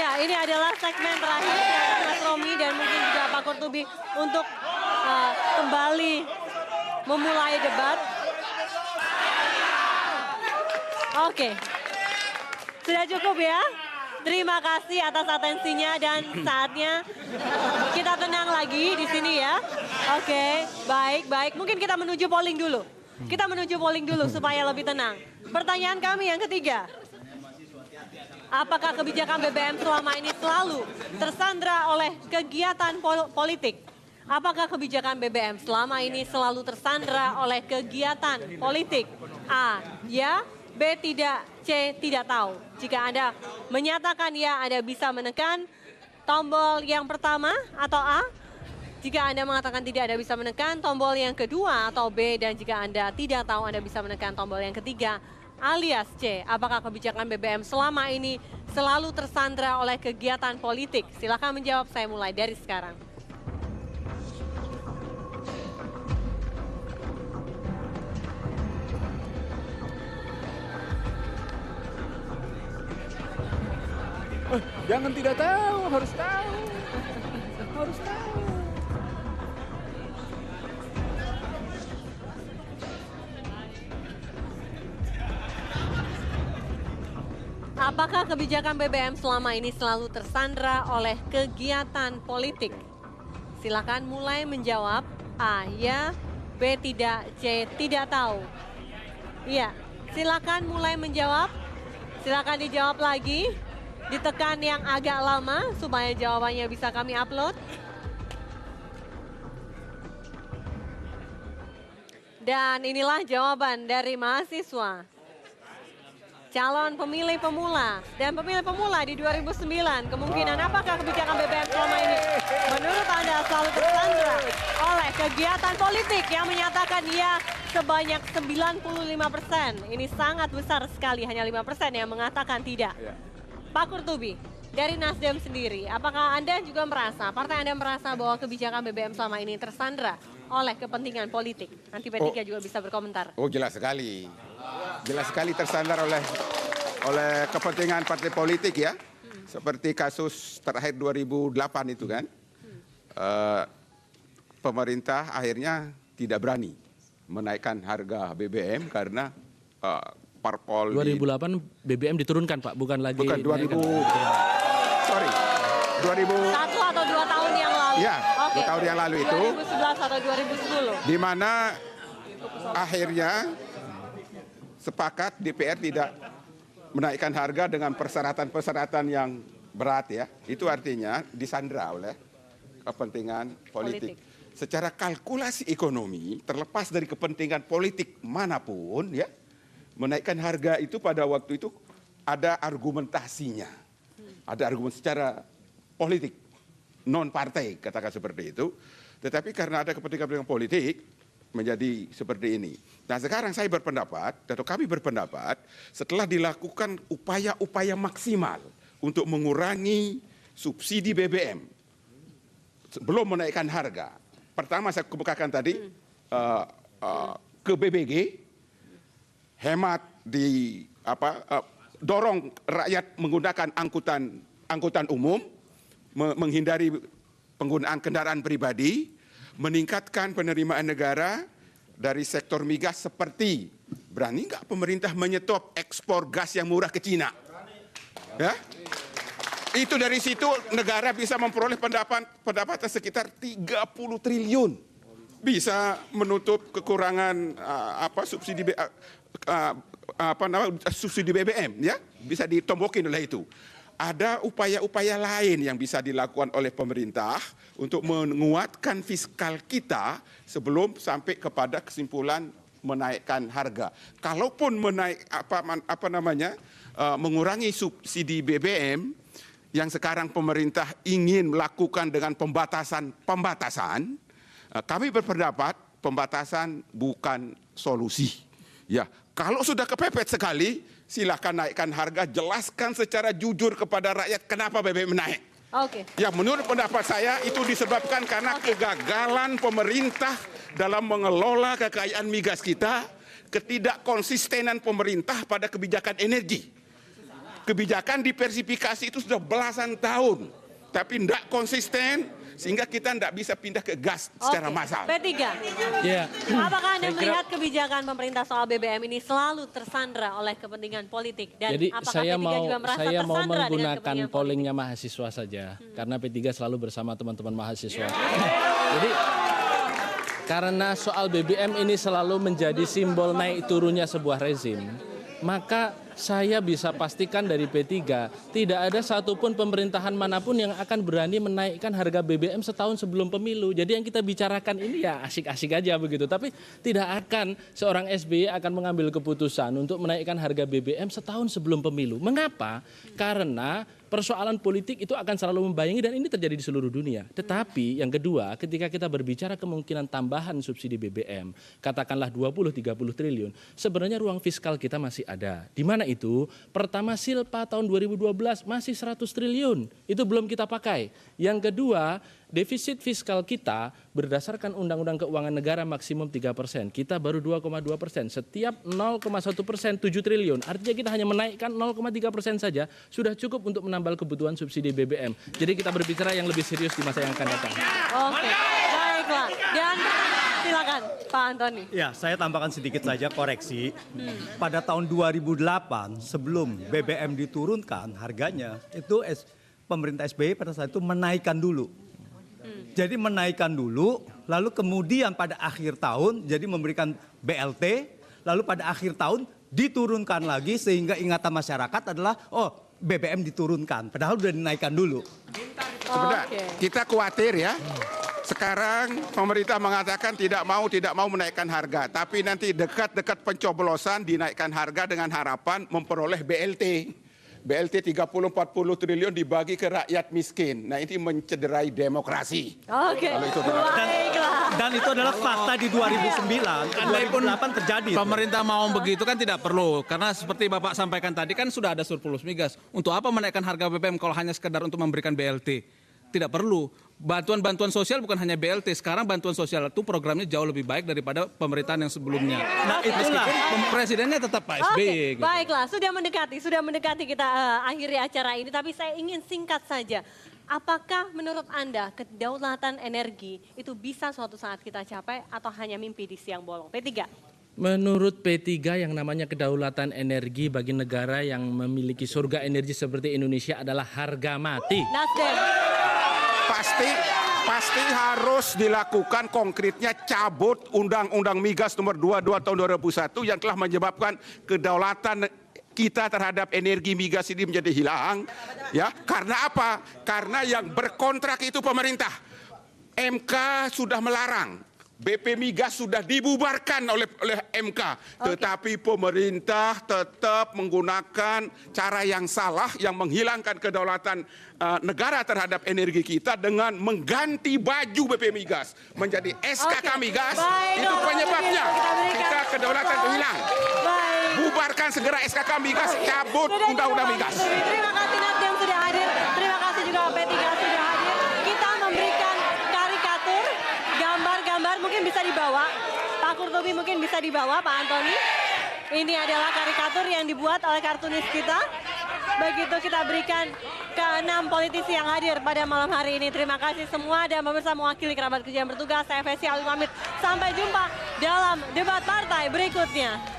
Ya, ini adalah segmen terakhir Mas Romi dan mungkin juga Pak Kurtubi untuk kembali memulai debat. Oke, sudah cukup ya. Terima kasih atas atensinya dan saatnya kita tenang lagi di sini ya. Oke, baik. Mungkin kita menuju polling dulu. Supaya lebih tenang. Pertanyaan kami yang ketiga. Apakah kebijakan BBM selama ini selalu tersandra oleh kegiatan politik? Apakah kebijakan BBM selama ini selalu tersandra oleh kegiatan politik? A, ya. B, tidak. C, tidak tahu. Jika Anda menyatakan ya, Anda bisa menekan tombol yang pertama atau A. Jika Anda mengatakan tidak, Anda bisa menekan tombol yang kedua atau B. Dan jika Anda tidak tahu, Anda bisa menekan tombol yang ketiga alias C. Apakah kebijakan BBM selama ini selalu tersandra oleh kegiatan politik? Silakan menjawab, saya mulai dari sekarang. Jangan tidak tahu, harus tahu. Harus tahu. Apakah kebijakan BBM selama ini selalu tersandra oleh kegiatan politik? Silakan mulai menjawab. A, ya. B, tidak. C, tidak tahu. Iya, silakan mulai menjawab. Silakan dijawab lagi. Ditekan yang agak lama supaya jawabannya bisa kami upload. Dan inilah jawaban dari mahasiswa. Calon pemilih pemula dan pemilih pemula di 2009. Kemungkinan apakah kebijakan BBM selama ini menurut Anda selalu tersandra oleh kegiatan politik yang menyatakan ya sebanyak 95%. Ini sangat besar sekali, hanya 5% yang mengatakan tidak. Pak Kurtubi, dari Nasdem sendiri, apakah Anda juga merasa, partai Anda merasa bahwa kebijakan BBM selama ini tersandra oleh kepentingan politik? Nanti P3 juga bisa berkomentar. Oh, jelas sekali. Jelas sekali tersandar oleh kepentingan partai politik ya. Seperti kasus terakhir 2008 itu kan. Pemerintah akhirnya tidak berani menaikkan harga BBM karena parpol 2008 BBM diturunkan Pak, bukan lagi. Bukan 2000. Sorry. 2000. 1 atau 2 tahun yang lalu. Ya, 2 tahun yang lalu itu. 2011 atau 2010. Di mana akhirnya sepakat DPR tidak menaikkan harga dengan persyaratan-persyaratan yang berat ya. Itu artinya disandra oleh kepentingan politik. Secara kalkulasi ekonomi, terlepas dari kepentingan politik manapun ya, menaikkan harga itu pada waktu itu ada argumentasinya. Ada argumen secara politik, non partai katakan seperti itu. Tetapi karena ada kepentingan politik menjadi seperti ini. Nah sekarang saya berpendapat, atau kami berpendapat, setelah dilakukan upaya-upaya maksimal untuk mengurangi subsidi BBM sebelum menaikkan harga. Pertama saya kemukakan tadi ke BBG, hemat di dorong rakyat menggunakan angkutan umum, menghindari penggunaan kendaraan pribadi, meningkatkan penerimaan negara dari sektor migas seperti berani nggak pemerintah menyetop ekspor gas yang murah ke Cina? Ya, itu dari situ negara bisa memperoleh pendapatan sekitar 30 triliun, bisa menutup kekurangan subsidi BBM ya, bisa ditombokin oleh itu. Ada upaya-upaya lain yang bisa dilakukan oleh pemerintah untuk menguatkan fiskal kita sebelum sampai kepada kesimpulan menaikkan harga. Kalaupun mengurangi subsidi BBM yang sekarang pemerintah ingin melakukan dengan pembatasan, kami berpendapat pembatasan bukan solusi. Ya, kalau sudah kepepet sekali, silakan naikkan harga, jelaskan secara jujur kepada rakyat kenapa BBM naik. Oke. Ya, menurut pendapat saya itu disebabkan karena kegagalan pemerintah dalam mengelola kekayaan migas kita, ketidakkonsistenan pemerintah pada kebijakan energi. kebijakan diversifikasi itu sudah belasan tahun, tapi tidak konsisten, sehingga kita tidak bisa pindah ke gas secara massal. P3, Ya. apakah Anda Saya kira- melihat kebijakan pemerintah soal BBM ini selalu tersandra oleh kepentingan politik? Dan Jadi apakah saya P3 juga merasa mau tersandra dengan menggunakan kepentingan pollingnya mahasiswa saja, karena P3 selalu bersama teman-teman mahasiswa. Jadi karena soal BBM ini selalu menjadi simbol naik turunnya sebuah rezim, maka saya bisa pastikan dari P3 tidak ada satupun pemerintahan manapun yang akan berani menaikkan harga BBM setahun sebelum pemilu. Jadi yang kita bicarakan ini ya asik-asik aja begitu. Tapi tidak akan seorang SBY akan mengambil keputusan untuk menaikkan harga BBM setahun sebelum pemilu. Mengapa? Karena persoalan politik itu akan selalu membayangi dan ini terjadi di seluruh dunia. Tetapi yang kedua, ketika kita berbicara kemungkinan tambahan subsidi BBM, katakanlah 20-30 triliun, sebenarnya ruang fiskal kita masih ada. Di mana itu? Pertama, Silpa tahun 2012 masih 100 triliun. Itu belum kita pakai. Yang kedua, defisit fiskal kita berdasarkan Undang-Undang Keuangan Negara maksimum 3%. Kita baru 2,2%. Setiap 0,1% 7 triliun. Artinya kita hanya menaikkan 0,3% saja sudah cukup untuk menambal kebutuhan subsidi BBM. Jadi kita berbicara yang lebih serius di masa yang akan datang. Oke, baiklah. Dan silakan Pak Antoni. Ya, saya tambahkan sedikit saja koreksi. Pada tahun 2008 sebelum BBM diturunkan harganya, itu pemerintah SBY pada saat itu menaikkan dulu. Jadi menaikkan dulu, lalu kemudian pada akhir tahun jadi memberikan BLT, lalu pada akhir tahun diturunkan lagi sehingga ingatan masyarakat adalah BBM diturunkan, padahal sudah dinaikkan dulu. Sebentar, kita khawatir ya. Sekarang pemerintah mengatakan tidak mau menaikkan harga, tapi nanti dekat-dekat pencoblosan dinaikkan harga dengan harapan memperoleh BLT. BLT 30-40 triliun dibagi ke rakyat miskin. Nah ini mencederai demokrasi. Oke, baiklah. Dan itu adalah fakta di 2009, 2008 terjadi. Pemerintah mau begitu kan tidak perlu. Karena seperti Bapak sampaikan tadi kan sudah ada surplus migas. Untuk apa menaikkan harga BBM kalau hanya sekedar untuk memberikan BLT? Tidak perlu. Bantuan-bantuan sosial bukan hanya BLT. Sekarang bantuan sosial itu programnya jauh lebih baik daripada pemerintahan yang sebelumnya. Nah itulah. Presidennya tetap Pak Oke, SBY. Gitu. baiklah. Sudah mendekati kita akhiri acara ini. Tapi saya ingin singkat saja. Apakah menurut Anda kedaulatan energi itu bisa suatu saat kita capai atau hanya mimpi di siang bolong? P3. Menurut P3 yang namanya kedaulatan energi bagi negara yang memiliki surga energi seperti Indonesia adalah harga mati. Nasdem. Pasti harus dilakukan konkretnya cabut Undang-Undang Migas nomor 22 tahun 2001 yang telah menyebabkan kedaulatan kita terhadap energi migas ini menjadi hilang. Ya, karena apa? Karena yang berkontrak itu pemerintah. MK sudah melarang. BP Migas sudah dibubarkan oleh MK, tetapi pemerintah tetap menggunakan cara yang salah yang menghilangkan kedaulatan negara terhadap energi kita dengan mengganti baju BP Migas menjadi SKK Migas. Itu penyebabnya kita kedaulatan itu hilang. Bubarkan segera SKK Migas, cabut Undang-Undang Migas. Terima kasih Nasdem sudah hadir. Terima kasih juga P3 sudah hadir. Kita memberikan karikatur, gambar-gambar mungkin bisa dibawa. Pak Kurtubi mungkin bisa dibawa, Pak Antoni. Ini adalah karikatur yang dibuat oleh kartunis kita. Begitu kita berikan ke 6 politisi yang hadir pada malam hari ini. Terima kasih semua dan pemirsa mewakili kerabat kerja yang bertugas. Saya Fesi Alwi pamit. Sampai jumpa dalam debat partai berikutnya.